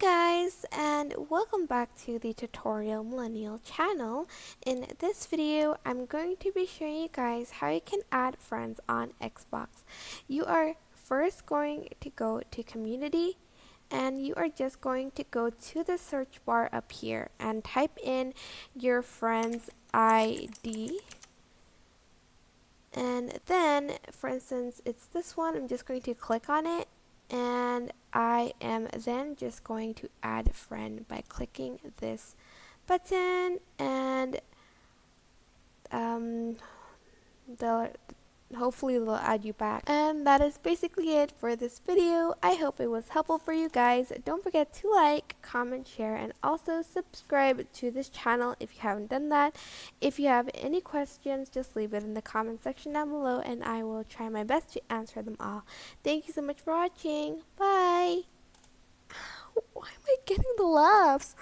Guys, and welcome back to the Tutorial Millennial channel. In this video, I'm going to be showing you guys how you can add friends on Xbox. You are first going to go to Community, and you are just going to go to the search bar up here and type in your friend's ID. And then, for instance, it's this one. I'm just going to click on it, and I am then just going to add a friend by clicking this button, and they'll hopefully they'll add you back. And that is basically it for this video. I hope it was helpful for you guys. Don't forget to like, comment, share, and also subscribe to this channel if you haven't done that. If you have any questions, just leave it in the comment section down below and I will try my best to answer them all. Thank you so much for watching. Bye. Why am I getting the laughs?